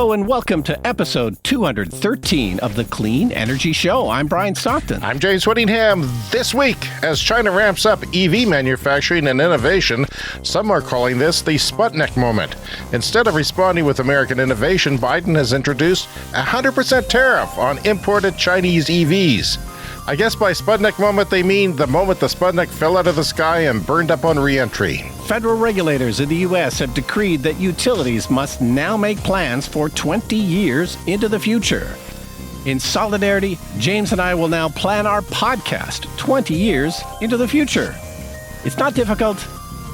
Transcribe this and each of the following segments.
Hello and welcome to episode 213 of the Clean Energy Show. I'm Brian Stockton. I'm James Whittingham. This week, as China ramps up EV manufacturing and innovation, some are calling this the Sputnik moment. Instead of responding with American innovation, Biden has introduced a 100% tariff on imported Chinese EVs. I guess by Sputnik moment, they mean the moment the Sputnik fell out of the sky and burned up on re-entry. Federal regulators in the U.S. have decreed that utilities must now make plans for 20 years into the future. In solidarity, James and I will now plan our podcast 20 years into the future. It's not difficult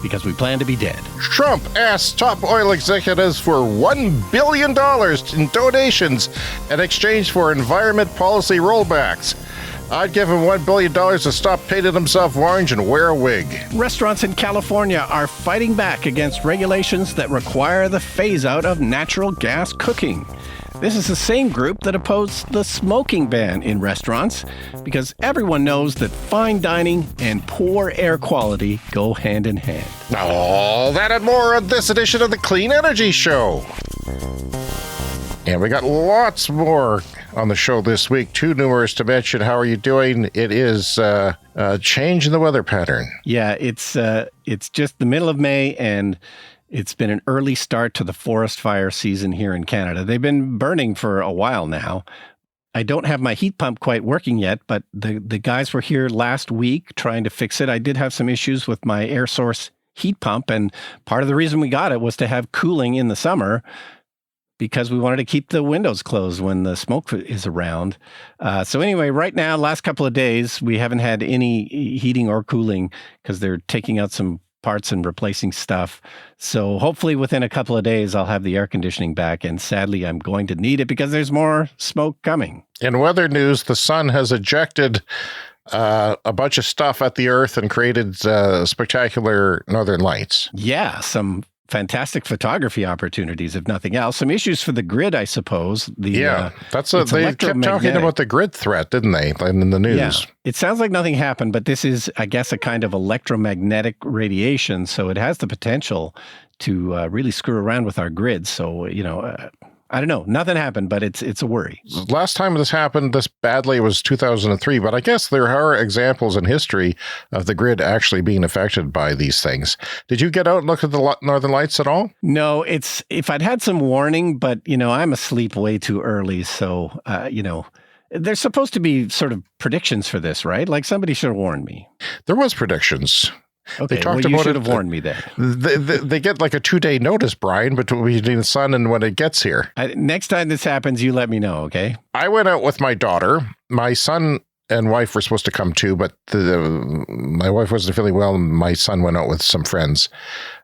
because we plan to be dead. Trump asks top oil executives for $1 billion in donations in exchange for environment policy rollbacks. I'd give him $1 billion to stop painting himself orange and wear a wig. Restaurants in California are fighting back against regulations that require the phase-out of natural gas cooking. This is the same group that opposed the smoking ban in restaurants because everyone knows that fine dining and poor air quality go hand in hand. All that and more on this edition of the Clean Energy Show. And we got lots more on the show this week, too numerous to mention. How are you doing? It is a change in the weather pattern. Yeah, it's just the middle of May, and it's been an early start to the forest fire season here in Canada. They've been burning for a while now. I don't have my heat pump quite working yet, but the guys were here last week trying to fix it. I did have some issues with my air source heat pump, and part of the reason we got it was to have cooling in the summer, because we wanted to keep the windows closed when the smoke is around. So anyway, right now, last couple of days, we haven't had any heating or cooling because they're taking out some parts and replacing stuff. So hopefully within a couple of days, I'll have the air conditioning back. And sadly, I'm going to need it because there's more smoke coming. In weather news, the sun has ejected a bunch of stuff at the Earth and created spectacular northern lights. Yeah, some fantastic photography opportunities, if nothing else. Some issues for the grid, I suppose. They kept talking about the grid threat, didn't they, in the news? Yeah. It sounds like nothing happened, but this is, I guess, a kind of electromagnetic radiation, so it has the potential to really screw around with our grid. So, I don't know. Nothing happened, but it's a worry. Last time this happened this badly was 2003, but I guess there are examples in history of the grid actually being affected by these things. Did you get out and look at the Northern Lights at all? No, if I'd had some warning, but, I'm asleep way too early. So, there's supposed to be sort of predictions for this, right? Like somebody should have warned me. There was predictions. Okay, you should have warned me then. They get like a 2-day notice, Brian, between the sun and when it gets here. Next time this happens, you let me know, okay? I went out with my daughter. My son and wife were supposed to come too, but my wife wasn't feeling well, and my son went out with some friends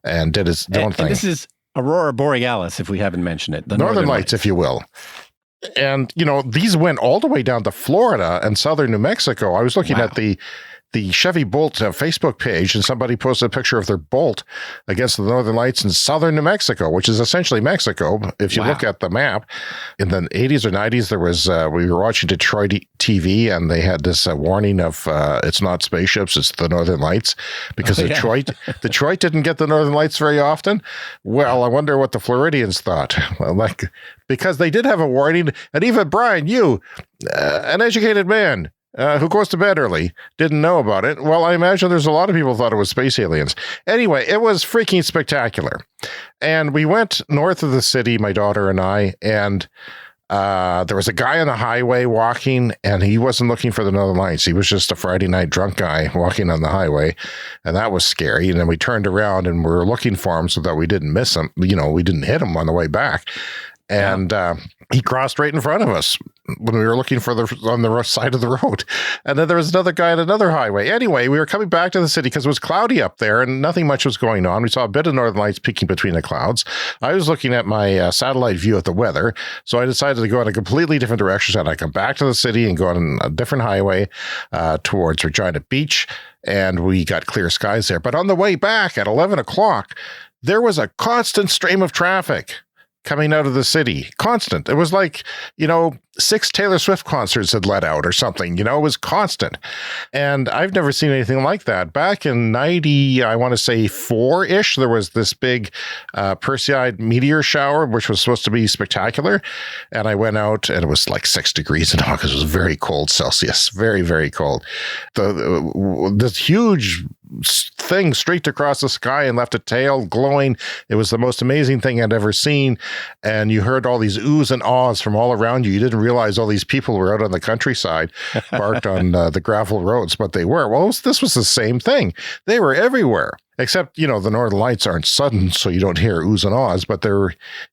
and did his own thing. And this is Aurora Borealis, if we haven't mentioned it. The Northern Lights, if you will. And, these went all the way down to Florida and southern New Mexico. I was looking at the Chevy Bolt Facebook page, and somebody posted a picture of their Bolt against the Northern Lights in southern New Mexico, which is essentially Mexico. If you look at the map, in the 80s or 90s, there was, we were watching Detroit TV, and they had this warning of, it's not spaceships, it's the Northern Lights, because Detroit didn't get the Northern Lights very often. Well, I wonder what the Floridians thought. Because they did have a warning, and even Brian, you, an educated man, who goes to bed early, didn't know about it. Well, I imagine there's a lot of people who thought it was space aliens. Anyway, it was freaking spectacular. And we went north of the city, my daughter and I, and there was a guy on the highway walking, and he wasn't looking for the Northern Lights. He was just a Friday night drunk guy walking on the highway, and that was scary. And then we turned around, and we were looking for him so that we didn't miss him. We didn't hit him on the way back. And he crossed right in front of us when we were looking on the side of the road. And then there was another guy on another highway. Anyway, we were coming back to the city because it was cloudy up there and nothing much was going on. We saw a bit of Northern Lights peeking between the clouds. I was looking at my satellite view of the weather, so I decided to go in a completely different direction. So I come back to the city and go on a different highway towards Regina Beach, and we got clear skies there. But on the way back at 11 o'clock, there was a constant stream of traffic coming out of the city. Constant. It was like, 6 Taylor Swift concerts had let out or something. It was constant. And I've never seen anything like that. Back in 90, I want to say 4-ish, there was this big Perseid meteor shower, which was supposed to be spectacular. And I went out and it was like 6 degrees in August. It was very cold Celsius. Very, very cold. This huge thing streaked across the sky and left a tail glowing. It was the most amazing thing I'd ever seen. And you heard all these oohs and ahs from all around you. You didn't realize all these people were out on the countryside, parked on the gravel roads, but they were. Well, this was the same thing. They were everywhere. Except, the Northern Lights aren't sudden, so you don't hear oohs and ahs, but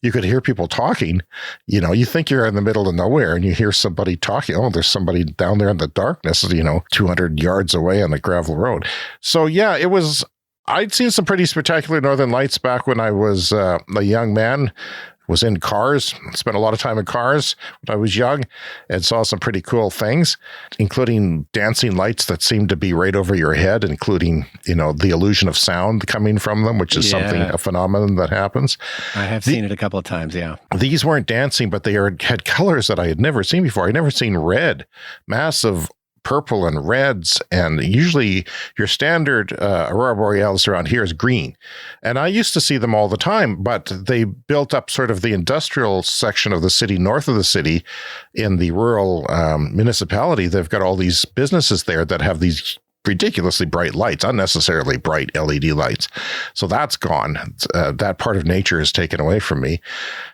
you could hear people talking. You think you're in the middle of nowhere and you hear somebody talking. Oh, there's somebody down there in the darkness, 200 yards away on the gravel road. So, yeah, I'd seen some pretty spectacular Northern Lights back when I was a young man. Was in cars, spent a lot of time in cars when I was young, and saw some pretty cool things, including dancing lights that seemed to be right over your head, including, the illusion of sound coming from them, which is a phenomenon that happens. I have seen it a couple of times, yeah. These weren't dancing, but they had colors that I had never seen before. I'd never seen red, massive purple and reds, and usually your standard aurora borealis around here is green. And I used to see them all the time, but they built up sort of the industrial section of the city, north of the city, in the rural municipality. They've got all these businesses there that have these ridiculously bright lights, unnecessarily bright LED lights. So that's gone. That part of nature is taken away from me.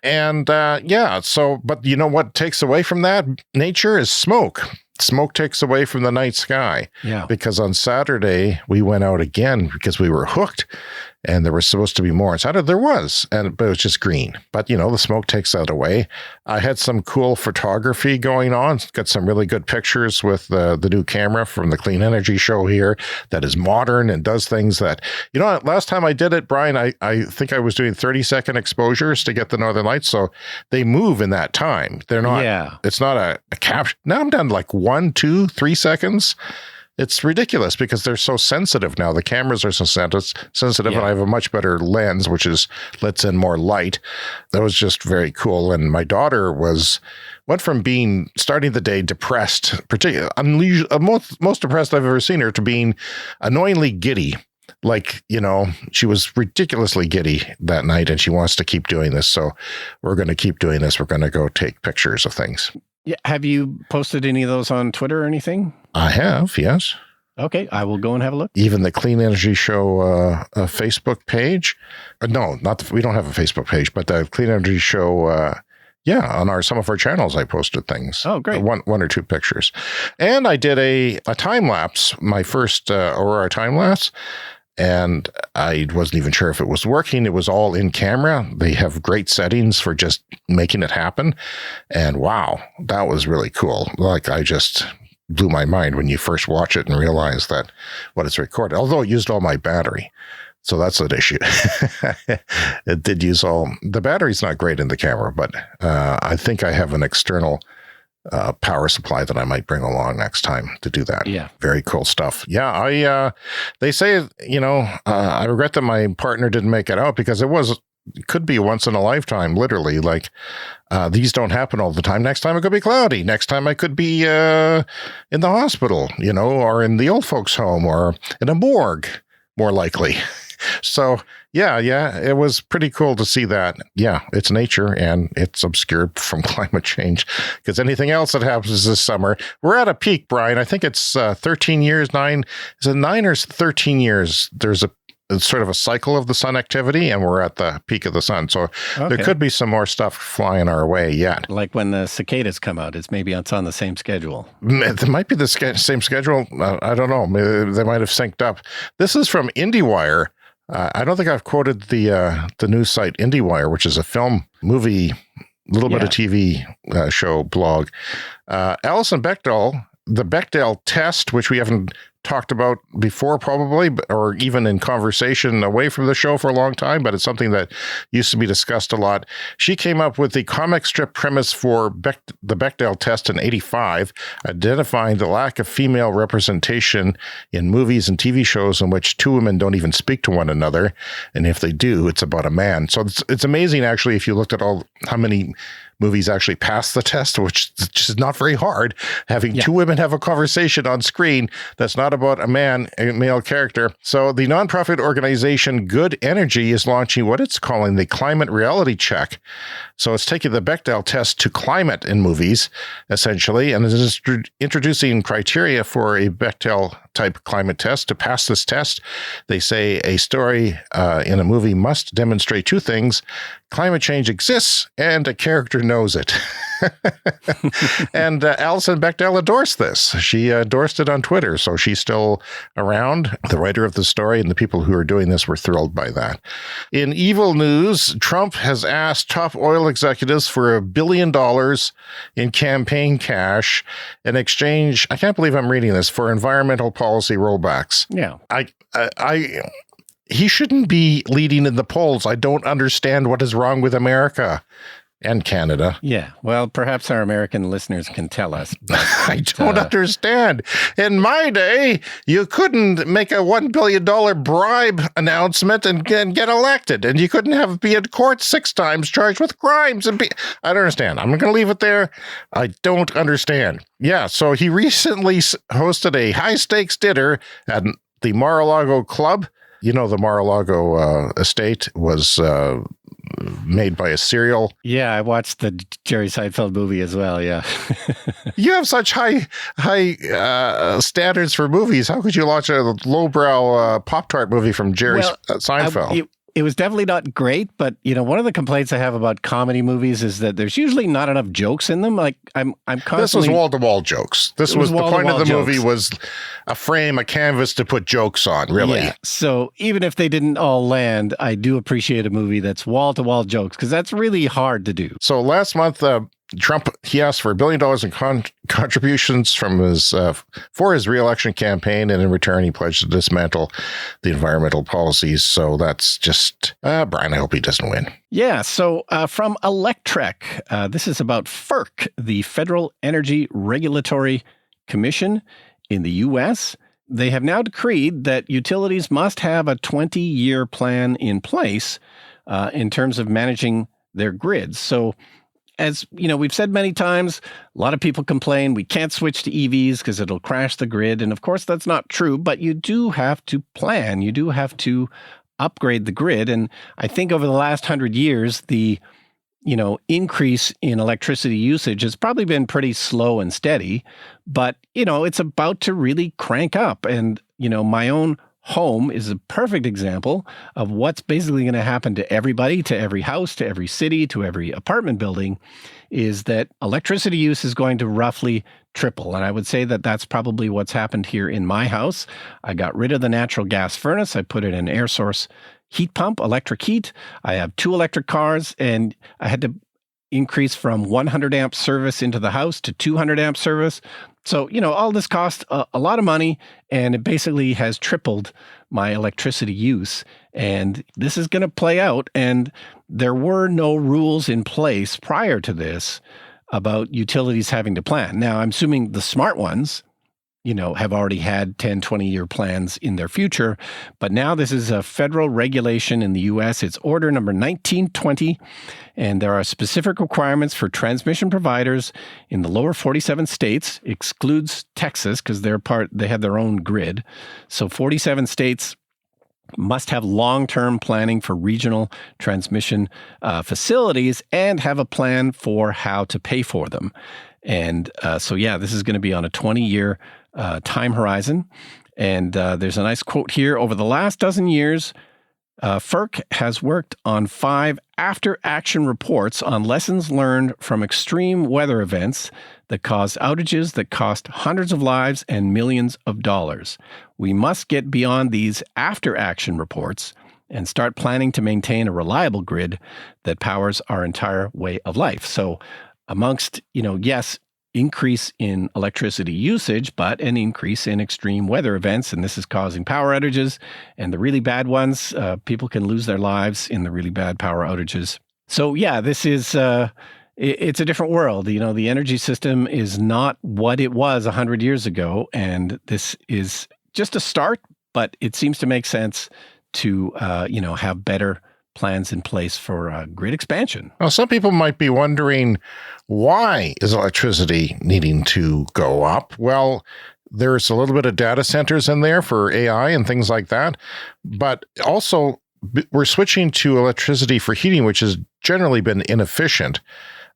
And but what takes away from that nature is smoke. Smoke takes away from the night sky. Yeah. Because on Saturday, we went out again because we were hooked. And there was supposed to be more on Saturday. There was, but it was just green. But, the smoke takes that away. I had some cool photography going on. Got some really good pictures with the new camera from the Clean Energy Show here that is modern and does things that, last time I did it, Brian, I think I was doing 30-second exposures to get the Northern Lights. So they move in that time. They're not, It's not a capture. Now I'm down to like 1, 2, 3 seconds. It's ridiculous because they're so sensitive now. The cameras are so sensitive, and I have a much better lens, which lets in more light. That was just very cool. And my daughter went from starting the day depressed, particularly most depressed I've ever seen her, to being annoyingly giddy. Like, she was ridiculously giddy that night, and she wants to keep doing this. So we're going to keep doing this. We're going to go take pictures of things. Yeah. Have you posted any of those on Twitter or anything? I have, yes. Okay, I will go and have a look. Even the Clean Energy Show Facebook page. No, we don't have a Facebook page, but the Clean Energy Show, on some of our channels, I posted things. Oh, great. One or two pictures. And I did a time lapse, my first Aurora time lapse. And I wasn't even sure if it was working. It was all in camera. They have great settings for just making it happen. And wow, that was really cool. Like, I just blew my mind when you first watch it and realize that what it's recorded, although it used all my battery. So that's an issue. It did use the battery's not great in the camera, but I think I have an external power supply that I might bring along next time to do that. Yeah. Very cool stuff. Yeah. They say, I regret that my partner didn't make it out because it could be once in a lifetime, literally. Like, these don't happen all the time. Next time it could be cloudy. Next time I could be in the hospital, or in the old folks' home, or in a morgue, more likely. So, yeah, it was pretty cool to see that. Yeah, it's nature, and it's obscured from climate change, because anything else that happens this summer, we're at a peak, Brian. I think it's 13 years, 9. Is it 9 or 13 years? There's it's sort of a cycle of the sun activity, and we're at the peak of the sun. So there could be some more stuff flying our way yet. Like when the cicadas come out, it's on the same schedule. It might be the same schedule. I don't know. Maybe they might have synced up. This is from IndieWire. I don't think I've quoted the news site IndieWire, which is a film, movie, little bit of TV show blog. Alison Bechdel, the Bechdel test, which we haven't talked about before, probably, or even in conversation away from the show for a long time, but it's something that used to be discussed a lot. She came up with the comic strip premise for the Bechdel test in 1985, identifying the lack of female representation in movies and TV shows in which two women don't even speak to one another. And if they do, it's about a man. So it's amazing, actually, if you looked at how many movies actually pass the test, which is not very hard. Having two women have a conversation on screen that's not about a male character. So the nonprofit organization Good Energy is launching what it's calling the climate reality check. So it's taking the Bechdel test to climate in movies, essentially, and it is introducing criteria for a Bechdel type climate test. To pass this test, they say a story in a movie must demonstrate two things: climate change exists and a character knows it. And Alison Bechdel endorsed this. She endorsed it on Twitter, so she's still around. The writer of the story and the people who are doing this were thrilled by that. In evil news, Trump has asked top oil executives for $1 billion in campaign cash in exchange, I can't believe I'm reading this, for environmental policy rollbacks. Yeah. He shouldn't be leading in the polls. I don't understand what is wrong with America and Canada. Yeah. Well, perhaps our American listeners can tell us. But, I don't understand. In my day, you couldn't make a $1 billion bribe announcement and get elected. And you couldn't be in court 6 times charged with crimes. I don't understand. I'm going to leave it there. I don't understand. Yeah. So he recently hosted a high-stakes dinner at the Mar-a-Lago Club. You know, the Mar-a-Lago estate was made by a serial. Yeah, I watched the Jerry Seinfeld movie as well, yeah. You have such high standards for movies. How could you watch a lowbrow Pop-Tart movie from Jerry Seinfeld? It was definitely not great, but one of the complaints I have about comedy movies is that there's usually not enough jokes in them. Like I'm constantly. This was wall-to-wall jokes. This was the point of the movie was a frame, a canvas to put jokes on. Really. Yeah. So even if they didn't all land, I do appreciate a movie that's wall-to-wall jokes because that's really hard to do. So last month, Trump, he asked for $1 billion in contributions from for his re-election campaign, and in return, he pledged to dismantle the environmental policies. So that's just, Brian, I hope he doesn't win. Yeah, so from Electrek, this is about FERC, the Federal Energy Regulatory Commission in the U.S. They have now decreed that utilities must have a 20-year plan in place in terms of managing their grids. So as we've said many times, a lot of people complain we can't switch to EVs because it'll crash the grid. And of course, that's not true, but you do have to plan. You do have to upgrade the grid. And I think over the last 100 years, the increase in electricity usage has probably been pretty slow and steady, but it's about to really crank up. And my own home is a perfect example of what's basically going to happen to everybody, to every house, to every city, to every apartment building, is that electricity use is going to roughly triple. And I would say that that's probably what's happened here in my house. I got rid of the natural gas furnace. I put in an air source heat pump, electric heat. I have 2 electric cars, and I had to increase from 100 amp service into the house to 200 amp service. So, all this cost a lot of money, and it basically has tripled my electricity use. And this is going to play out. And there were no rules in place prior to this about utilities having to plan. Now, I'm assuming the smart ones, have already had 10, 20-year plans in their future. But now this is a federal regulation in the U.S. It's order number 1920, and there are specific requirements for transmission providers in the lower 47 states, excludes Texas because they have their own grid. So 47 states must have long-term planning for regional transmission facilities and have a plan for how to pay for them. And this is going to be on a 20-year time horizon. And there's a nice quote here. Over the last dozen years, FERC has worked on 5 after-action reports on lessons learned from extreme weather events that caused outages that cost hundreds of lives and millions of dollars. We must get beyond these after-action reports and start planning to maintain a reliable grid that powers our entire way of life. So amongst, yes, increase in electricity usage, but an increase in extreme weather events. And this is causing power outages. And the really bad ones, people can lose their lives in the really bad power outages. So yeah, this is, it's a different world. The energy system is not what it was 100 years ago. And this is just a start, but it seems to make sense to, have better plans in place for grid expansion. Well, some people might be wondering, why is electricity needing to go up? Well, there's a little bit of data centers in there for AI and things like that, but also we're switching to electricity for heating, which has generally been inefficient.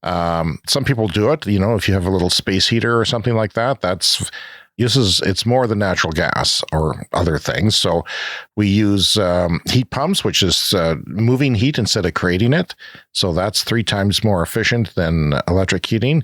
Some people do it, if you have a little space heater or something like that, it's more than natural gas or other things. So we use heat pumps, which is moving heat instead of creating it. So that's 3 times more efficient than electric heating.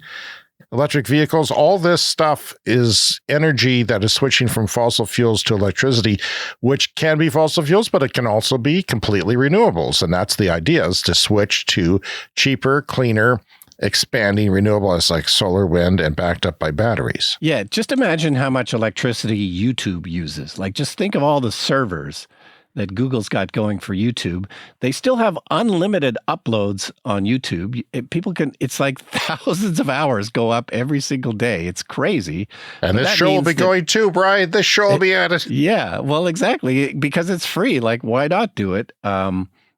Electric vehicles, all this stuff is energy that is switching from fossil fuels to electricity, which can be fossil fuels, but it can also be completely renewables. And that's the idea, is to switch to cheaper, cleaner, expanding renewables like solar, wind, and backed up by batteries. Yeah, just imagine how much electricity YouTube uses. Like, just think of all the servers that Google's got going for YouTube. They still have unlimited uploads on YouTube. It's like thousands of hours go up every single day. It's crazy. And this show will be going too, Brian. This show will be at it. Yeah, well, exactly. Because it's free. Like, why not do it?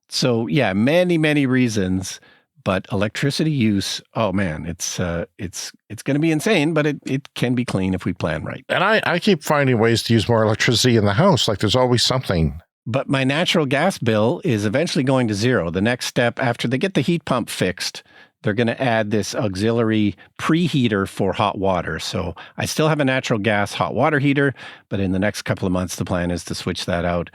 So yeah, many, many reasons. But electricity use, oh man, it's going to be insane, but it can be clean if we plan right. And I keep finding ways to use more electricity in the house. Like, there's always something. But my natural gas bill is eventually going to zero. The next step, after they get the heat pump fixed, they're going to add this auxiliary preheater for hot water. So I still have a natural gas hot water heater, but in the next couple of months, the plan is to switch that out.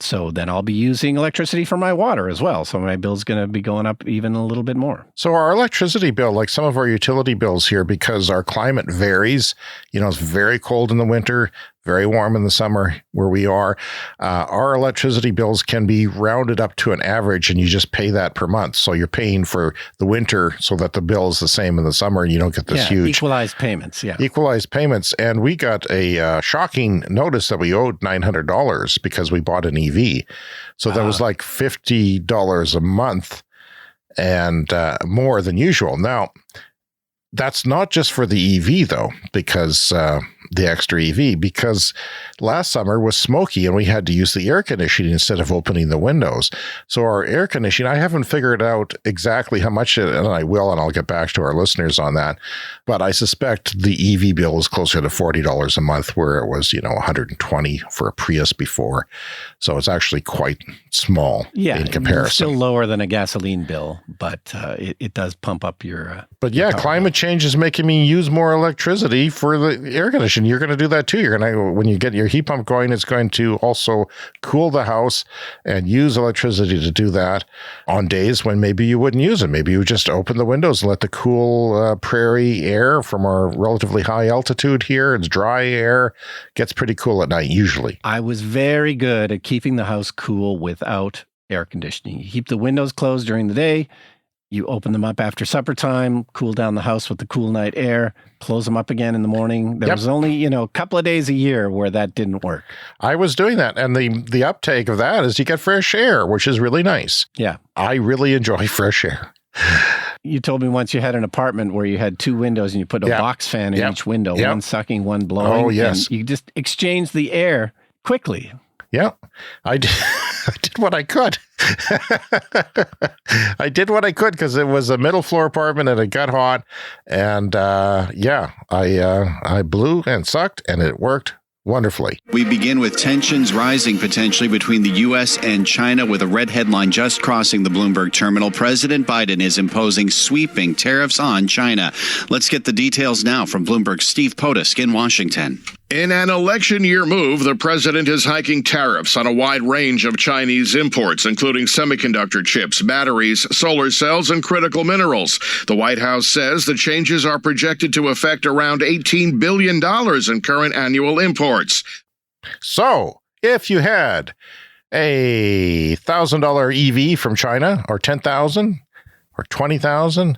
So then I'll be using electricity for my water as well. So my bill's going to be going up even a little bit more. So our electricity bill, like some of our utility bills here, because our climate varies, it's very cold in the winter, very warm in the summer where we are. Our electricity bills can be rounded up to an average, and you just pay that per month. So you're paying for the winter so that the bill is the same in the summer, and you don't get this huge equalized payments. Yeah, equalized payments. And we got a shocking notice that we owed $900 because we bought an EV. So that was like $50 a month and more than usual. Now, that's not just for the EV, though, because the extra EV, because last summer was smoky and we had to use the air conditioning instead of opening the windows. So our air conditioning, I haven't figured out exactly how much, and I will, and I'll get back to our listeners on that. But I suspect the EV bill is closer to $40 a month, where it was, $120 for a Prius before. So it's actually quite small in comparison. It's still lower than a gasoline bill, but it does pump up your. But yeah, climate change is making me use more electricity for the air conditioning. You're going to do that too. When you get your heat pump going, it's going to also cool the house and use electricity to do that on days when maybe you wouldn't use it. Maybe you just open the windows and let the cool prairie air from our relatively high altitude here. It's dry air. Gets pretty cool at night usually. I was very good at keeping the house cool without air conditioning. You keep the windows closed during the day. You open them up after supper time, cool down the house with the cool night air, close them up again in the morning. There was only, a couple of days a year where that didn't work. I was doing that. And the uptake of that is you get fresh air, which is really nice. Yeah. I really enjoy fresh air. You told me once you had an apartment where you had 2 windows and you put a box fan in each window, one sucking, one blowing. Oh, yes. And you just exchange the air quickly. Yeah, I did what I could. I did what I could because it was a middle floor apartment and it got hot. And I blew and sucked and it worked wonderfully. We begin with tensions rising potentially between the U.S. and China, with a red headline just crossing the Bloomberg terminal. President Biden is imposing sweeping tariffs on China. Let's get the details now from Bloomberg's Steve Potusk in Washington. In an election year move, the president is hiking tariffs on a wide range of Chinese imports, including semiconductor chips, batteries, solar cells, and critical minerals. The White House says the changes are projected to affect around $18 billion in current annual imports. So, if you had a $1,000 EV from China, or $10,000 or $20,000,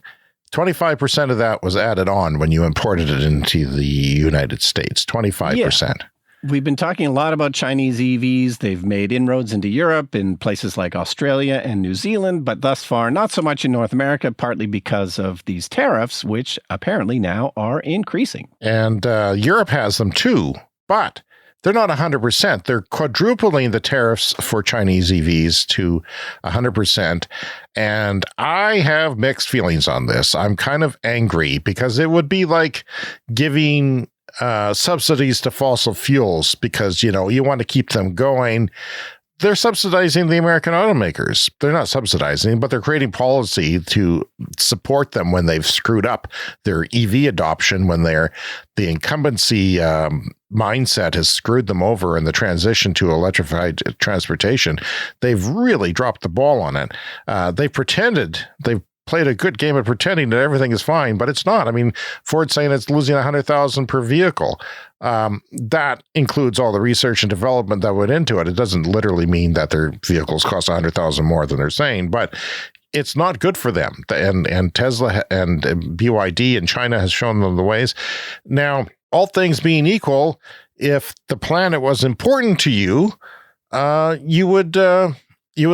25% of that was added on when you imported it into the United States. 25%. Yeah. We've been talking a lot about Chinese EVs. They've made inroads into Europe in places like Australia and New Zealand, but thus far, not so much in North America, partly because of these tariffs, which apparently now are increasing. And Europe has them too, but they're not 100%. They're quadrupling the tariffs for Chinese EVs to 100%. And I have mixed feelings on this. I'm kind of angry because it would be like giving subsidies to fossil fuels because, you want to keep them going. They're subsidizing the American automakers. They're not subsidizing, but they're creating policy to support them when they've screwed up their EV adoption, when the incumbency mindset has screwed them over in the transition to electrified transportation. They've really dropped the ball on it. They've played a good game of pretending that everything is fine, but it's not. I mean, Ford's saying it's losing $100,000 per vehicle. That includes all the research and development that went into it. It doesn't literally mean that their vehicles cost $100,000 more than they're saying, but it's not good for them. And Tesla and BYD in China has shown them the ways. Now, all things being equal, if the planet was important to you, you would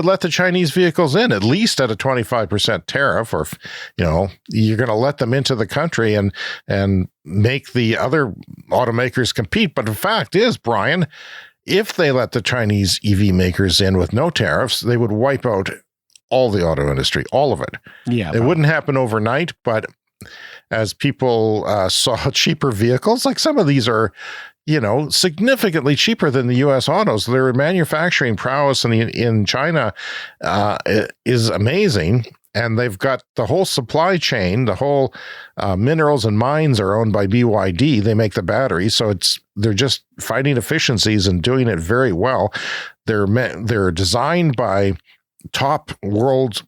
let the Chinese vehicles in, at least at a 25% tariff, or, you're going to let them into the country and make the other automakers compete. But the fact is, Brian, if they let the Chinese EV makers in with no tariffs, they would wipe out all the auto industry, all of it. Yeah, it wouldn't happen overnight, but as people saw cheaper vehicles, like some of these are, significantly cheaper than the U.S. autos. Their manufacturing prowess in China is amazing, and they've got the whole supply chain. The whole minerals and mines are owned by BYD. They make the batteries, so they're just finding efficiencies and doing it very well. They're designed by top world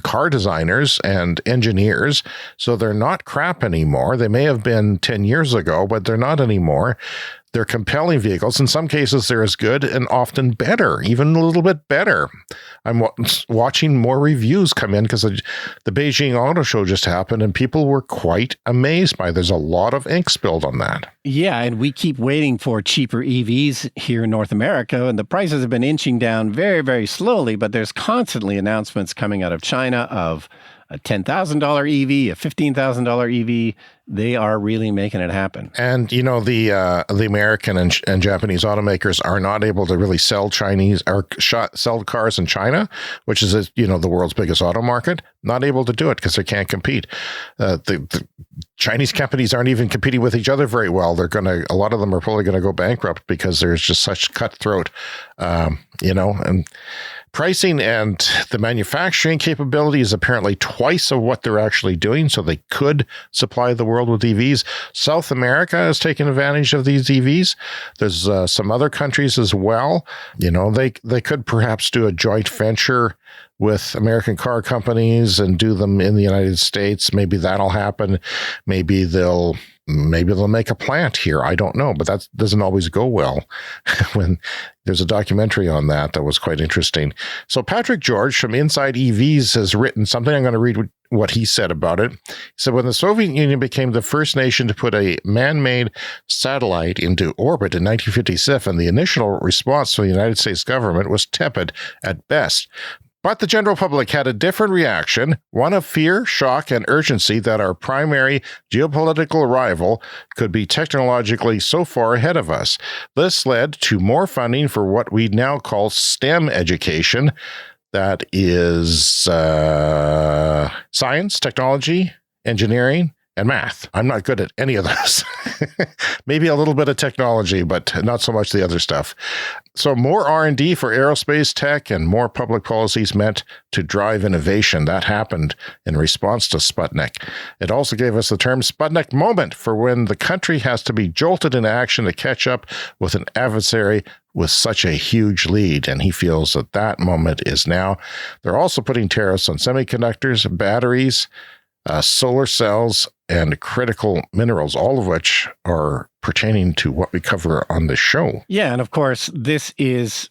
car designers and engineers, so they're not crap anymore. They may have been 10 years ago, but they're not anymore. They're compelling vehicles. In some cases, they're as good and often better, even a little bit better. I'm watching more reviews come in because the Beijing Auto Show just happened, and people were quite amazed by it. There's a lot of ink spilled on that. Yeah, and we keep waiting for cheaper EVs here in North America, and the prices have been inching down very, very slowly, but there's constantly announcements coming out of China of a $10,000 EV, a $15,000 EV. They are really making it happen. And, the American and Japanese automakers are not able to really sell sell cars in China, which is, the world's biggest auto market. Not able to do it because they can't compete. The Chinese companies aren't even competing with each other very well. A lot of them are probably going to go bankrupt because there's just such cutthroat, and pricing, and the manufacturing capability is apparently twice of what they're actually doing, so they could supply the world with EVs. South America has taken advantage of these EVs. There's some other countries as well. They could perhaps do a joint venture with American car companies and do them in the United States. Maybe that'll happen. Maybe they'll make a plant here. I don't know, but that doesn't always go well. When there's a documentary on that was quite interesting. So Patrick George from Inside EVs has written something. I'm going to read what he said about it. He said, when the Soviet Union became the first nation to put a man-made satellite into orbit in 1957, the initial response from the United States government was tepid at best. But the general public had a different reaction, one of fear, shock, and urgency that our primary geopolitical rival could be technologically so far ahead of us. This led to more funding for what we now call STEM education. That is science, technology, engineering, and math. I'm not good at any of those. Maybe a little bit of technology, but not so much the other stuff. So more R&D for aerospace tech and more public policies meant to drive innovation. That happened in response to Sputnik. It also gave us the term Sputnik moment for when the country has to be jolted into action to catch up with an adversary with such a huge lead, and he feels that moment is now. They're also putting tariffs on semiconductors, batteries, solar cells, and critical minerals, all of which are pertaining to what we cover on the show. Yeah, and of course, this is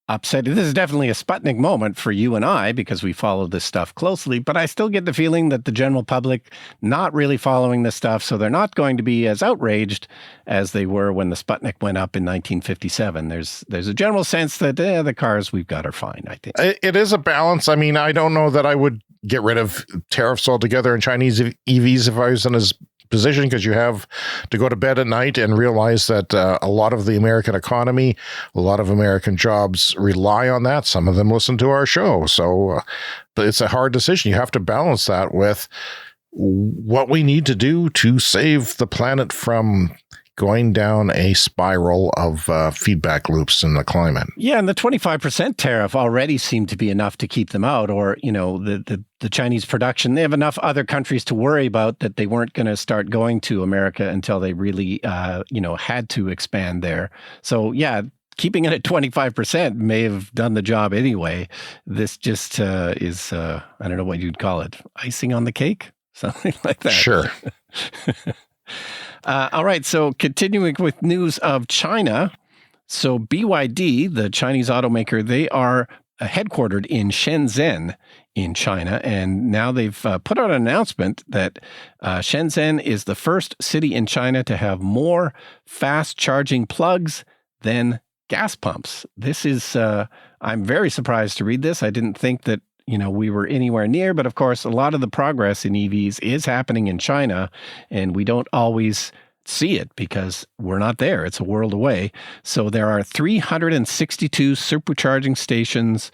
upsetting. This is definitely a Sputnik moment for you and I because we follow this stuff closely, but I still get the feeling that the general public not really following this stuff, so they're not going to be as outraged as they were when the Sputnik went up in 1957. There's a general sense that the cars we've got are fine, I think. It is a balance. I mean, I don't know that I would get rid of tariffs altogether on Chinese EVs if I was in his position, because you have to go to bed at night and realize that a lot of the American economy, a lot of American jobs rely on that. Some of them listen to our show. So it's a hard decision. You have to balance that with what we need to do to save the planet from going down a spiral of feedback loops in the climate. Yeah, and the 25% tariff already seemed to be enough to keep them out, or, the Chinese production. They have enough other countries to worry about that they weren't going to start going to America until they really, had to expand there. So, yeah, keeping it at 25% may have done the job anyway. This just is, I don't know what you'd call it, icing on the cake? Something like that. Sure. All right, so continuing with news of China. So BYD, the Chinese automaker, they are headquartered in Shenzhen in China, and now they've put out an announcement that Shenzhen is the first city in China to have more fast charging plugs than gas pumps. This is, I'm very surprised to read this. I didn't think that we were anywhere near, but of course, a lot of the progress in EVs is happening in China, and we don't always see it because we're not there. It's a world away. So there are 362 supercharging stations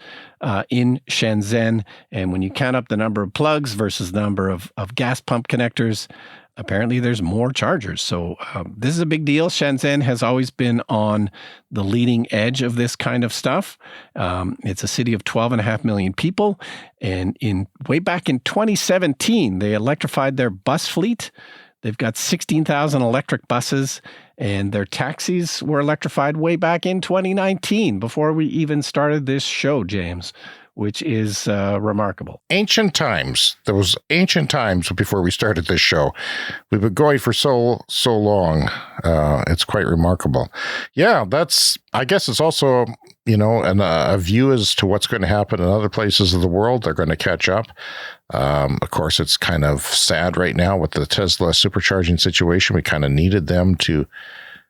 in Shenzhen, and when you count up the number of plugs versus the number of gas pump connectors, apparently there's more chargers. So this is a big deal. Shenzhen has always been on the leading edge of this kind of stuff. It's a city of 12.5 million people. And way back in 2017, they electrified their bus fleet. They've got 16,000 electric buses, and their taxis were electrified way back in 2019, before we even started this show, James, which is remarkable. Ancient times. There was ancient times before we started this show. We've been going for so long. It's quite remarkable. Yeah, I guess it's also, a view as to what's going to happen in other places of the world. They're going to catch up. Of course, it's kind of sad right now with the Tesla supercharging situation. We kind of needed them to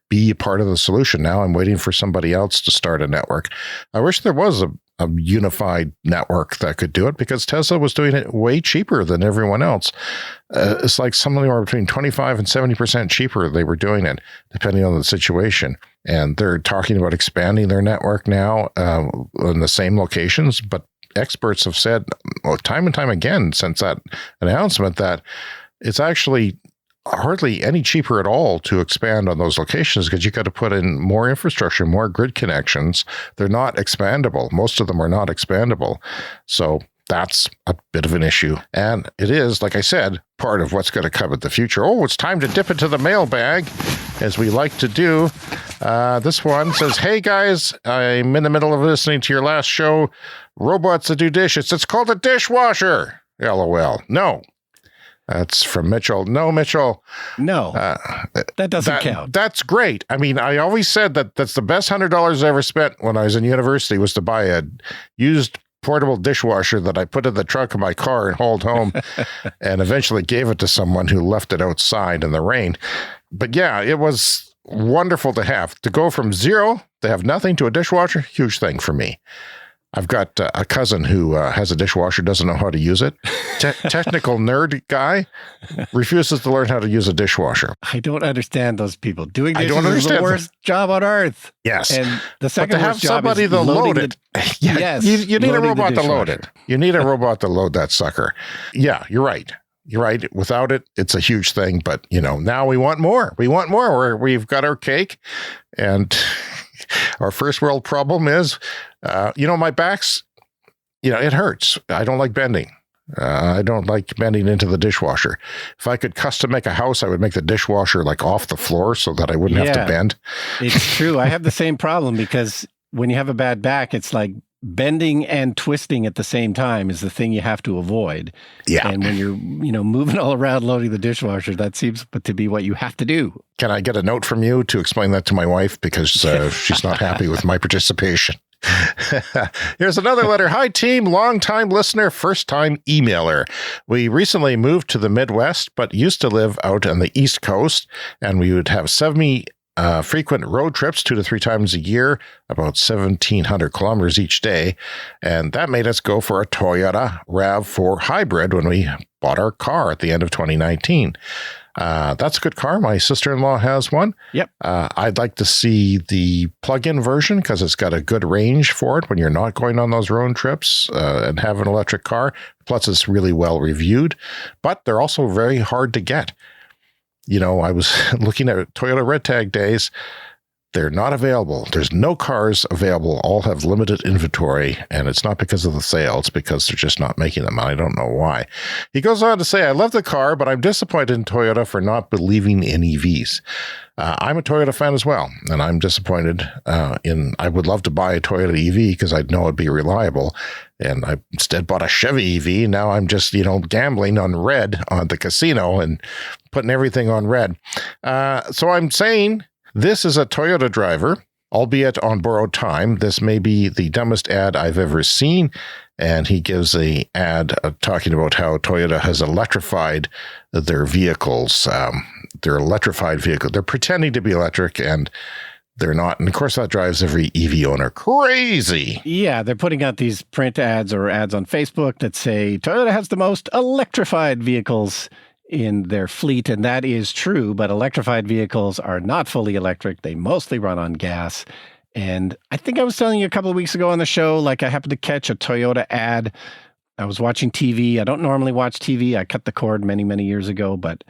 be a part of the solution. Now I'm waiting for somebody else to start a network. I wish there was a unified network that could do it, because Tesla was doing it way cheaper than everyone else. It's like somewhere between 25 and 70% cheaper they were doing it, depending on the situation. And they're talking about expanding their network now in the same locations. But experts have said time and time again since that announcement that it's actually hardly any cheaper at all to expand on those locations, because you got to put in more infrastructure, more grid connections. They're not expandable. Most of them are not expandable. So that's a bit of an issue. And it is, like I said, part of what's going to come in the future. Oh, it's time to dip into the mailbag, as we like to do. This one says, "Hey guys, I'm in the middle of listening to your last show, Robots That Do Dishes. It's called a dishwasher. LOL. No. That's from Mitchell. No, Mitchell. No, that doesn't count. That's great. I mean, I always said that's the best $100 I ever spent when I was in university, was to buy a used portable dishwasher that I put in the trunk of my car and hauled home and eventually gave it to someone who left it outside in the rain. But yeah, it was wonderful to have. To go from zero to have nothing to a dishwasher, huge thing for me. I've got a cousin who has a dishwasher, doesn't know how to use it. Technical nerd guy, refuses to learn how to use a dishwasher. I don't understand those people. Doing dishes is the worst job on earth. Yes. And the second to have worst job somebody is to load it. Yes. You need a robot to load it. You need a robot to load that sucker. Yeah, you're right. You're right. Without it, it's a huge thing. But, now we want more. We want more. We've got our cake. And our first world problem is, my back's, it hurts. I don't like bending. I don't like bending into the dishwasher. If I could custom make a house, I would make the dishwasher like off the floor so that I wouldn't have to bend. It's true. I have the same problem, because when you have a bad back, it's like bending and twisting at the same time is the thing you have to avoid. Yeah. And when you're, moving all around loading the dishwasher, that seems to be what you have to do. Can I get a note from you to explain that to my wife? Because she's not happy with my participation. Here's another letter. Hi, team. Long-time listener, first-time emailer. We recently moved to the Midwest, but used to live out on the East Coast, and we would have frequent road trips 2 to 3 times a year, about 1,700 kilometers each day. And that made us go for a Toyota RAV4 hybrid when we bought our car at the end of 2019. That's a good car. My sister-in-law has one. Yep. I'd like to see the plug-in version because it's got a good range for it when you're not going on those road trips and have an electric car. Plus, it's really well reviewed, but they're also very hard to get. You know, I was looking at Toyota Red Tag days. They're not available. There's no cars available. All have limited inventory, and it's not because of the sale. It's because they're just not making them. I don't know why. He goes on to say, I love the car, but I'm disappointed in Toyota for not believing in EVs. I'm a Toyota fan as well, and I'm disappointed I would love to buy a Toyota EV because I'd know it'd be reliable. And I instead bought a Chevy EV. Now I'm just, gambling on red on the casino and putting everything on red. So I'm saying this is a Toyota driver, albeit on borrowed time. This may be the dumbest ad I've ever seen. And he gives an ad talking about how Toyota has electrified their vehicles. They're electrified vehicles. They're pretending to be electric, and they're not. And of course, that drives every EV owner crazy. Yeah, they're putting out these print ads or ads on Facebook that say Toyota has the most electrified vehicles in their fleet, and that is true, but electrified vehicles are not fully electric. They mostly run on gas. And I think I was telling you a couple of weeks ago on the show, like I happened to catch a Toyota ad. I was watching TV. I don't normally watch TV. I cut the cord many, many years ago, but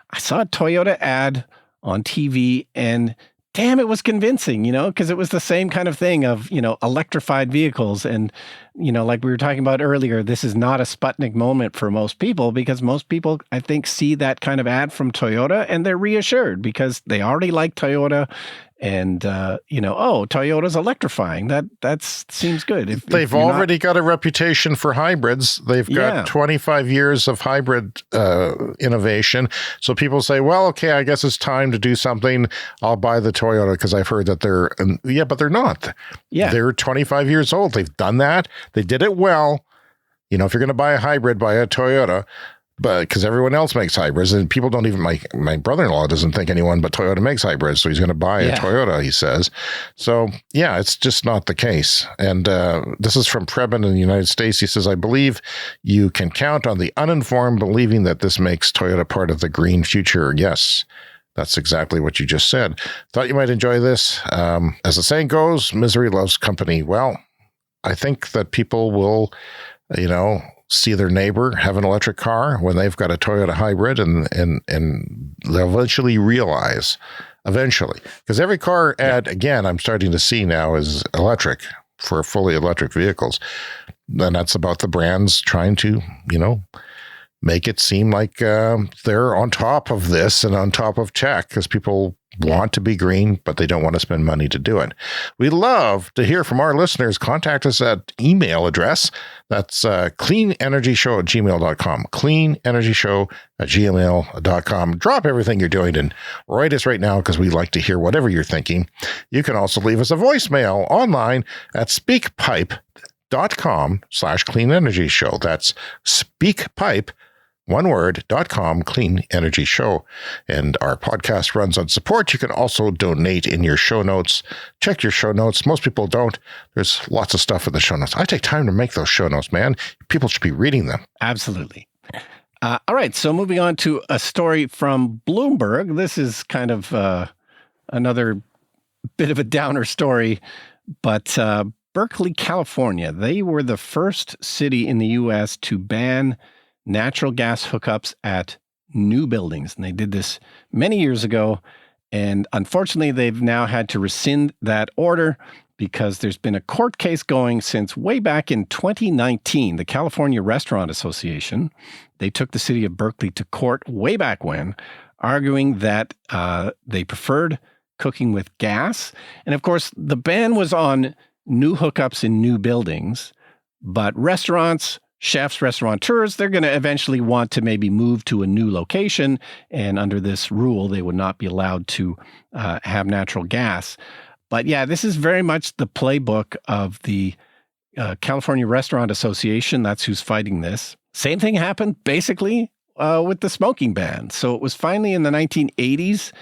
I saw a Toyota ad on TV, and damn, it was convincing, because it was the same kind of thing of, electrified vehicles. And, like we were talking about earlier, this is not a Sputnik moment for most people, because most people, I think, see that kind of ad from Toyota and they're reassured because they already like Toyota. And, Toyota's electrifying. That seems good. They've already got a reputation for hybrids. They've got 25 years of hybrid innovation. So people say, well, okay, I guess it's time to do something. I'll buy the Toyota because I've heard that but they're not. Yeah. They're 25 years old. They've done that. They did it well. If you're going to buy a hybrid, buy a Toyota. But because everyone else makes hybrids, and people don't even, my brother-in-law doesn't think anyone but Toyota makes hybrids, so he's going to buy a Toyota, he says. So, yeah, it's just not the case. And this is from Preben in the United States. He says, I believe you can count on the uninformed believing that this makes Toyota part of the green future. Yes, that's exactly what you just said. Thought you might enjoy this. As the saying goes, misery loves company. Well, I think that people will, see their neighbor have an electric car when they've got a Toyota hybrid, and they'll eventually realize, because every car ad, again, I'm starting to see now is electric for fully electric vehicles. And that's about the brands trying to, make it seem like they're on top of this and on top of tech, because people want to be green, but they don't want to spend money to do it. We love to hear from our listeners. Contact us at email address. That's cleanenergyshow@gmail.com. cleanenergyshow@gmail.com. Drop everything you're doing and write us right now, because we like to hear whatever you're thinking. You can also leave us a voicemail online at speakpipe.com/cleanenergyshow. That's speakpipe, one word, .com, Clean Energy Show. And our podcast runs on support. You can also donate in your show notes. Check your show notes. Most people don't. There's lots of stuff in the show notes. I take time to make those show notes, man. People should be reading them. Absolutely. All right. So moving on to a story from Bloomberg. This is kind of another bit of a downer story, but Berkeley, California, they were the first city in the U.S. to ban natural gas hookups at new buildings. And they did this many years ago. And unfortunately, they've now had to rescind that order because there's been a court case going since way back in 2019. The California Restaurant Association, they took the city of Berkeley to court way back when, arguing that they preferred cooking with gas. And of course, the ban was on new hookups in new buildings, but restaurants, chefs, restaurateurs, they're going to eventually want to maybe move to a new location. And under this rule, they would not be allowed to have natural gas. But yeah, this is very much the playbook of the California Restaurant Association. That's who's fighting this. Same thing happened basically with the smoking ban. So it was finally in the 1980s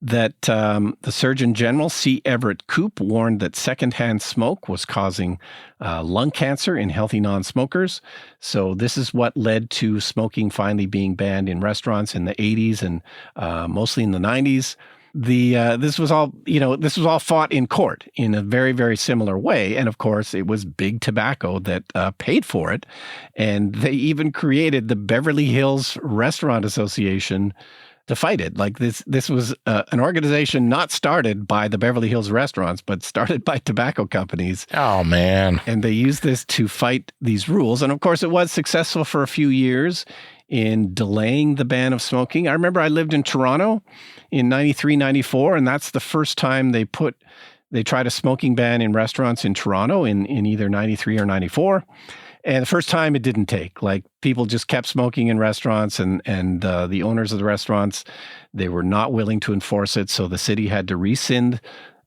that the Surgeon General, C. Everett Koop, warned that secondhand smoke was causing lung cancer in healthy non-smokers. So this is what led to smoking finally being banned in restaurants in the 80s and mostly in the 90s. This was all fought in court in a very, very similar way. And of course, it was big tobacco that paid for it. And they even created the Beverly Hills Restaurant Association to fight it. Like this was an organization not started by the Beverly Hills restaurants, but started by tobacco companies. Oh, man. And they used this to fight these rules. And of course, it was successful for a few years in delaying the ban of smoking. I remember I lived in Toronto in 93, 94, and that's the first time they tried a smoking ban in restaurants in Toronto in either 93 or 94. And the first time it didn't take. Like, people just kept smoking in restaurants, and the owners of the restaurants, they were not willing to enforce it. So the city had to rescind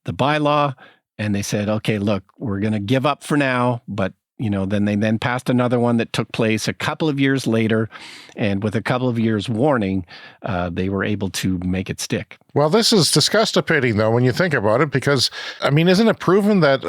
the bylaw, and they said, okay, look, we're going to give up for now, but then they passed another one that took place a couple of years later, and with a couple of years warning, they were able to make it stick. Well, this is disgustating, though, when you think about it, because, isn't it proven that,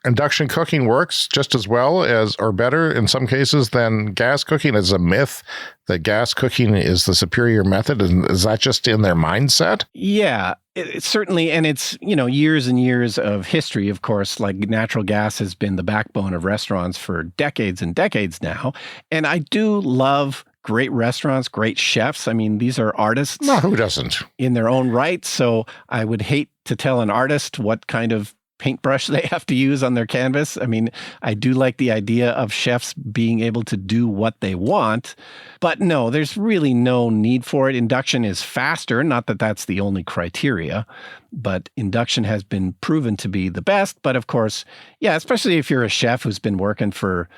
induction cooking works just as well as, or better in some cases, than gas cooking? Is a myth that gas cooking is the superior method? And is that just in their mindset? Yeah, it's certainly, and it's, years and years of history, of course. Like, natural gas has been the backbone of restaurants for decades and decades now. And I do love great restaurants, great chefs. I mean, these are artists. No, who doesn't? In their own right. So I would hate to tell an artist what kind of paintbrush they have to use on their canvas. I mean, I do like the idea of chefs being able to do what they want, but no, there's really no need for it. Induction is faster. Not that that's the only criteria, but induction has been proven to be the best. But of course, yeah, especially if you're a chef who's been working for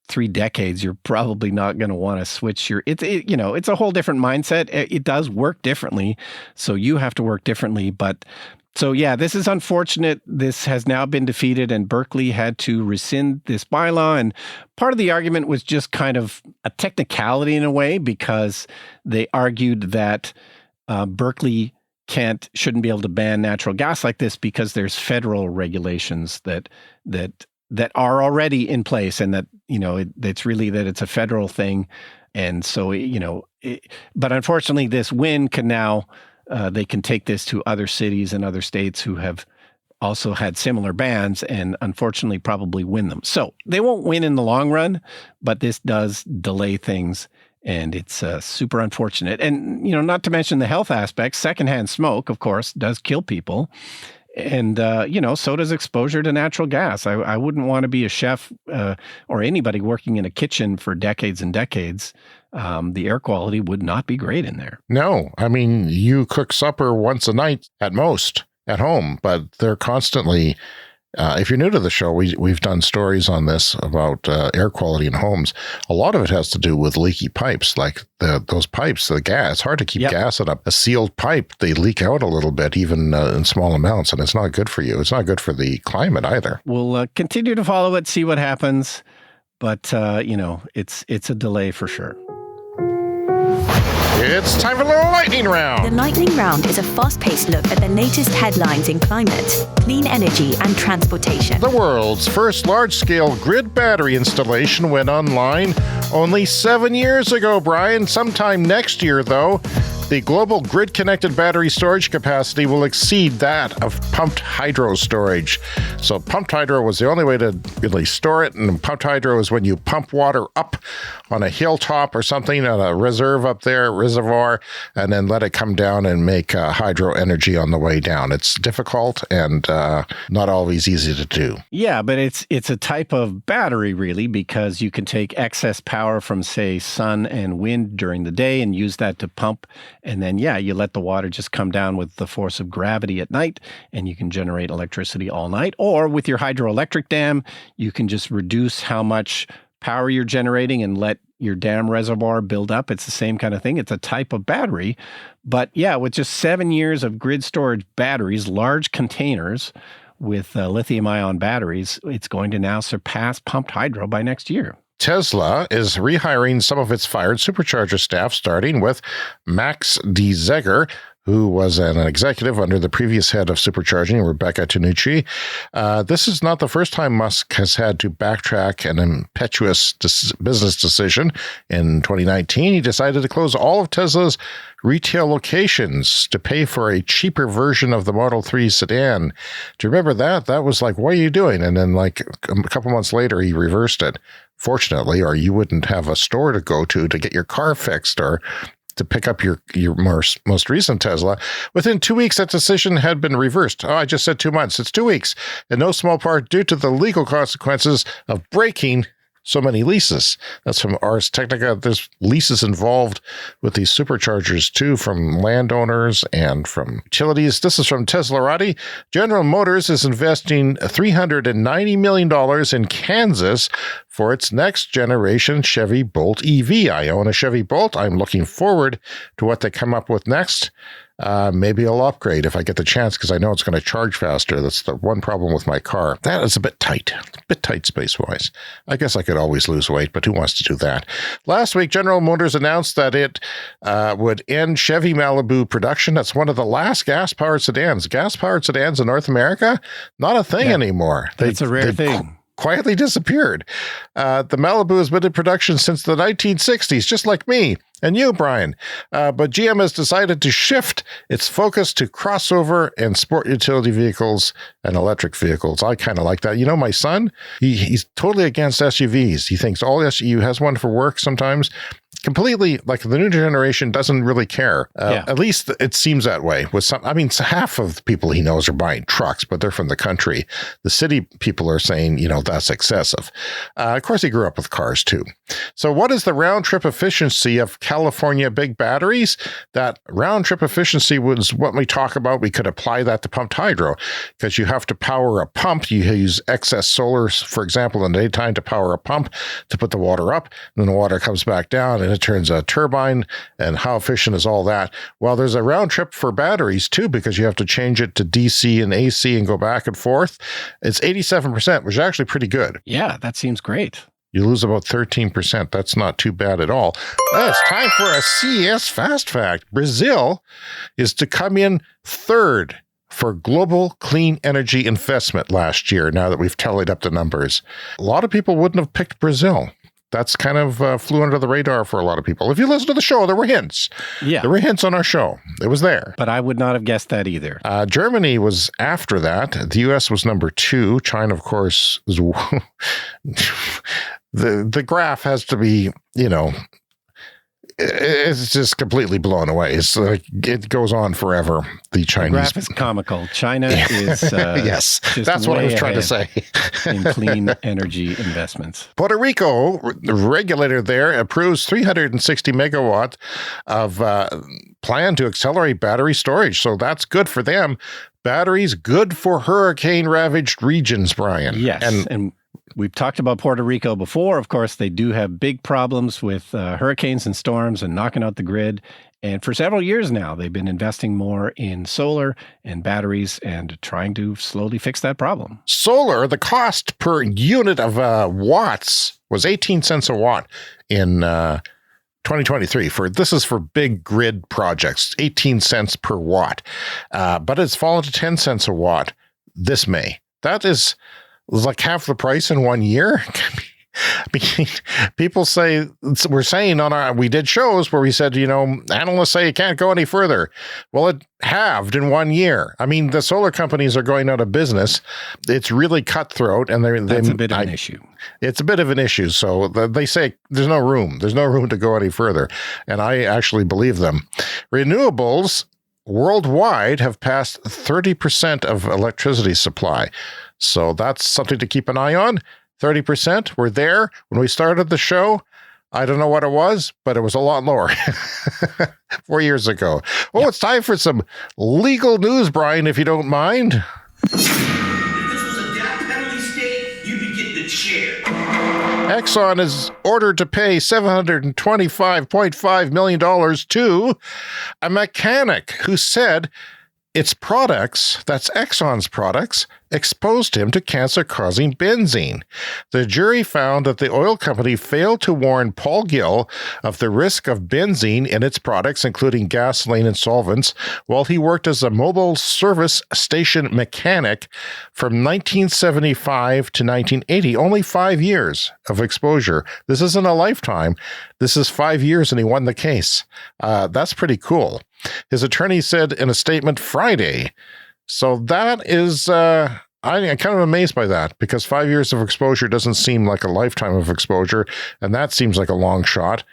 3 decades, you're probably not going to want to switch it's a whole different mindset. It does work differently. So you have to work differently. But so, yeah, this is unfortunate. This has now been defeated, and Berkeley had to rescind this bylaw. And part of the argument was just kind of a technicality in a way, because they argued that Berkeley shouldn't be able to ban natural gas like this because there's federal regulations that are already in place, and that, it's really that it's a federal thing. And so, but unfortunately, this win can now, they can take this to other cities and other states who have also had similar bans, and unfortunately probably win them. So they won't win in the long run, but this does delay things, and it's super unfortunate. And, not to mention the health aspects. Secondhand smoke, of course, does kill people. And, so does exposure to natural gas. I wouldn't want to be a chef or anybody working in a kitchen for decades and decades. The air quality would not be great in there. No, you cook supper once a night at most at home, but they're constantly, if you're new to the show, we've done stories on this about air quality in homes. A lot of it has to do with leaky pipes, like those pipes, the gas. It's hard to keep gas in a sealed pipe. They leak out a little bit, even in small amounts, and it's not good for you. It's not good for the climate either. We'll continue to follow it, see what happens, but, it's a delay for sure. It's time for the Lightning Round. The Lightning Round is a fast-paced look at the latest headlines in climate, clean energy, and transportation. The world's first large-scale grid battery installation went online only 7 years ago, Brian. Sometime next year, though, the global grid-connected battery storage capacity will exceed that of pumped hydro storage. So pumped hydro was the only way to really store it, and pumped hydro is when you pump water up on a hilltop or something, on a reservoir, and then let it come down and make hydro energy on the way down. It's difficult and not always easy to do. Yeah, but it's a type of battery, really, because you can take excess power from, say, sun and wind during the day and use that to pump. And then, you let the water just come down with the force of gravity at night, and you can generate electricity all night. Or with your hydroelectric dam, you can just reduce how much power you're generating and let your dam reservoir build up. It's the same kind of thing. It's a type of battery. But yeah, with just 7 years of grid storage batteries, large containers with lithium-ion batteries, it's going to now surpass pumped hydro by next year. Tesla is rehiring some of its fired supercharger staff, starting with Max de Zegger, who was an executive under the previous head of supercharging, Rebecca Tanucci. This is not the first time Musk has had to backtrack an impetuous business decision. In 2019, he decided to close all of Tesla's retail locations to pay for a cheaper version of the Model 3 sedan. Do you remember that? That was like, what are you doing? And then like a couple months later, he reversed it. Fortunately, or you wouldn't have a store to go to get your car fixed or to pick up your most recent Tesla. Within 2 weeks, that decision had been reversed. Oh, I just said 2 months. It's 2 weeks, in no small part due to the legal consequences of breaking so many leases. That's from Ars Technica. There's leases involved with these superchargers too, from landowners and from utilities. This is from Teslarati. General Motors is investing $390 million in Kansas for its next generation Chevy Bolt EV. I own a Chevy Bolt. I'm looking forward to what they come up with next. Maybe I'll upgrade if I get the chance, because I know it's going to charge faster. That's the one problem with my car. That is a bit tight space-wise. I guess I could always lose weight, but who wants to do that? Last week, General Motors announced that it would end Chevy Malibu production. That's one of the last gas-powered sedans. Gas-powered sedans in North America, not a thing anymore. It's a rare thing. Quietly disappeared. The Malibu has been in production since the 1960s, just like me and you, Brian. But GM has decided to shift its focus to crossover and sport utility vehicles and electric vehicles. I kind of like that. You know, my son, he's totally against SUVs. He thinks you has one for work sometimes. Completely, like the new generation doesn't really care. At least it seems that way. Half of the people he knows are buying trucks, but they're from the country. The city people are saying, that's excessive. Of course, he grew up with cars too. So what is the round trip efficiency of California big batteries? That round trip efficiency was what we talk about. We could apply that to pumped hydro, because you have to power a pump. You use excess solar, for example, in the daytime to power a pump to put the water up. And then the water comes back down and it turns a turbine. And how efficient is all that? Well, there's a round trip for batteries too, because you have to change it to DC and AC and go back and forth. It's 87%, which is actually pretty good. Yeah, that seems great. You lose about 13%. That's not too bad at all. It's time for a CES Fast Fact. Brazil is to come in third for global clean energy investment last year, now that we've tallied up the numbers. A lot of people wouldn't have picked Brazil. That's kind of flew under the radar for a lot of people. If you listen to the show, there were hints. Yeah. There were hints on our show. It was there. But I would not have guessed that either. Germany was after that. The U.S. was number 2. China, of course, was... the graph has to be, it's just completely blown away. It's like it goes on forever. The Chinese graph is comical. China is yes, that's what I was trying to say. In clean energy investments. Puerto Rico, the regulator there, approves 360 megawatts of plan to accelerate battery storage. So that's good for them. Batteries good for hurricane-ravaged regions, Brian. Yes, and we've talked about Puerto Rico before. Of course, they do have big problems with hurricanes and storms and knocking out the grid. And for several years now, they've been investing more in solar and batteries and trying to slowly fix that problem. Solar, the cost per unit of watts was 18 cents a watt in 2023. This is for big grid projects, 18 cents per watt. But it's fallen to 10 cents a watt this May. That is like half the price in 1 year. I mean, people say, we did shows where we said, analysts say it can't go any further. Well, it halved in 1 year. I mean, the solar companies are going out of business. It's really cutthroat. And that's a bit of an issue. It's a bit of an issue. So they say there's no room. There's no room to go any further. And I actually believe them. Renewables worldwide have passed 30% of electricity supply. So that's something to keep an eye on. 30%. We're there. When we started the show, I don't know what it was, but it was a lot lower 4 years ago. Oh, It's time for some legal news, Brian, if you don't mind. If this was a death penalty state, you'd be getting the chair. Exxon is ordered to pay $725.5 million to a mechanic who said its products, that's Exxon's products, exposed him to cancer-causing benzene. The jury found that the oil company failed to warn Paul Gill of the risk of benzene in its products, including gasoline and solvents, while he worked as a mobile service station mechanic from 1975 to 1980. Only 5 years of exposure. This isn't a lifetime. This is 5 years, and he won the case. That's pretty cool. His attorney said in a statement Friday. So that is, I'm kind of amazed by that, because 5 years of exposure doesn't seem like a lifetime of exposure, and that seems like a long shot.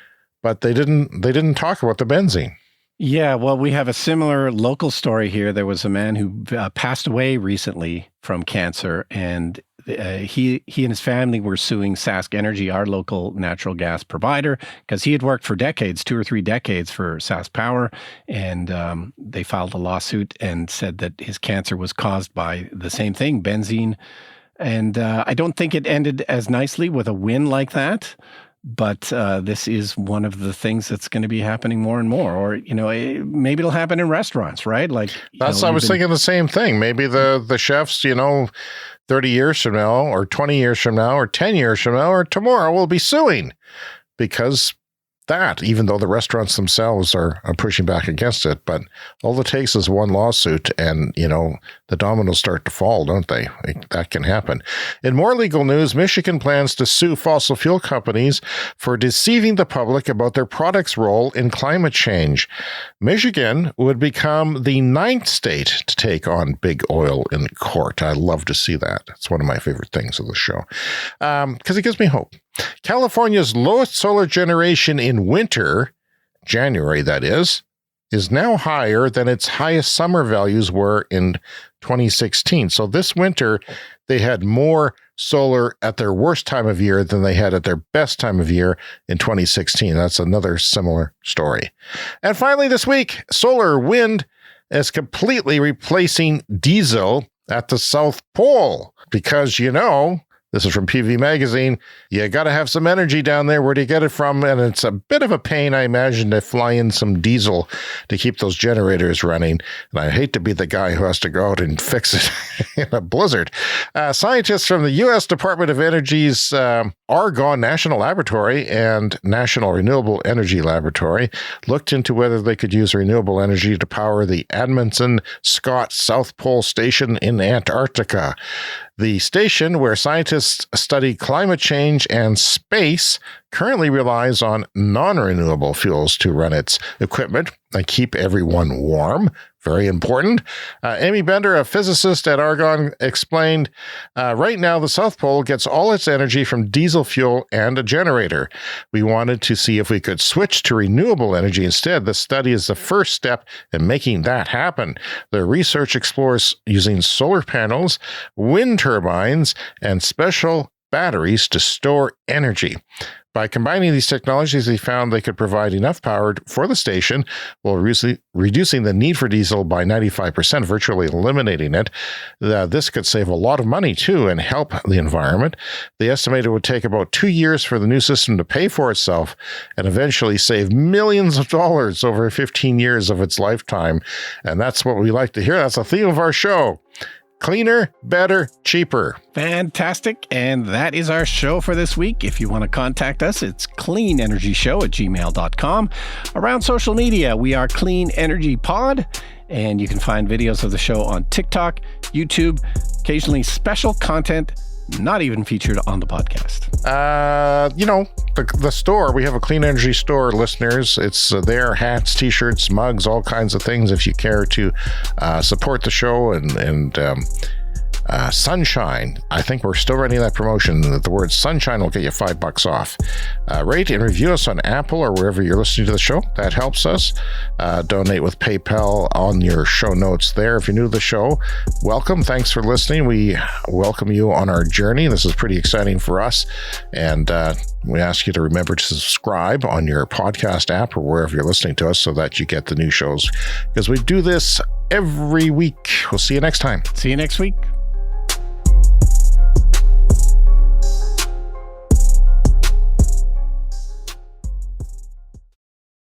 But they didn't talk about the benzene. Yeah, well, we have a similar local story here. There was a man who passed away recently from cancer, and he and his family were suing Sask Energy, our local natural gas provider, because he had worked for decades, 2 or 3 decades for Sask Power, and they filed a lawsuit and said that his cancer was caused by the same thing, benzene. And I don't think it ended as nicely with a win like that. But this is one of the things that's going to be happening more and more. Or, maybe it'll happen in restaurants, right? Like I was thinking the same thing. Maybe the chefs, 30 years from now or 20 years from now or 10 years from now or tomorrow will be suing because that, even though the restaurants themselves are pushing back against it. But all it takes is one lawsuit and, the dominoes start to fall, don't they? That can happen. In more legal news, Michigan plans to sue fossil fuel companies for deceiving the public about their products' role in climate change. Michigan would become the 9th state to take on big oil in court. I love to see that. It's one of my favorite things of the show because it gives me hope. California's lowest solar generation in winter, January that is now higher than its highest summer values were in 2016. So this winter, they had more solar at their worst time of year than they had at their best time of year in 2016. That's another similar story. And finally this week, solar wind is completely replacing diesel at the South Pole because, this is from PV Magazine. You got to have some energy down there. Where do you get it from? And it's a bit of a pain, I imagine, to fly in some diesel to keep those generators running. And I hate to be the guy who has to go out and fix it in a blizzard. Scientists from the U.S. Department of Energy's Argonne National Laboratory and National Renewable Energy Laboratory looked into whether they could use renewable energy to power the Amundsen Scott South Pole Station in Antarctica. The station, where scientists study climate change and space, currently relies on non-renewable fuels to run its equipment and keep everyone warm. Very important. Amy Bender, a physicist at Argonne, explained, right now the South Pole gets all its energy from diesel fuel and a generator. We wanted to see if we could switch to renewable energy instead. The study is the first step in making that happen. The research explores using solar panels, wind turbines, and special batteries to store energy. By combining these technologies, they found they could provide enough power for the station while reducing the need for diesel by 95%, virtually eliminating it. This could save a lot of money, too, and help the environment. They estimated it would take about 2 years for the new system to pay for itself and eventually save millions of dollars over 15 years of its lifetime. And that's what we like to hear. That's the theme of our show. Cleaner, better, cheaper. Fantastic. And that is our show for this week. If you want to contact us, it's cleanenergyshow@gmail.com. Around social media, we are Clean Energy Pod, and you can find videos of the show on TikTok, YouTube, occasionally special content not even featured on the podcast. The store, we have a Clean Energy store, listeners. It's there, hats, t-shirts, mugs, all kinds of things if you care to support the show and Sunshine. I think we're still running that promotion. The word Sunshine will get you $5 off. Rate and review us on Apple or wherever you're listening to the show. That helps us. Donate with PayPal on your show notes there. If you're new to the show, welcome. Thanks for listening. We welcome you on our journey. This is pretty exciting for us. And we ask you to remember to subscribe on your podcast app or wherever you're listening to us so that you get the new shows, because we do this every week. We'll see you next time. See you next week.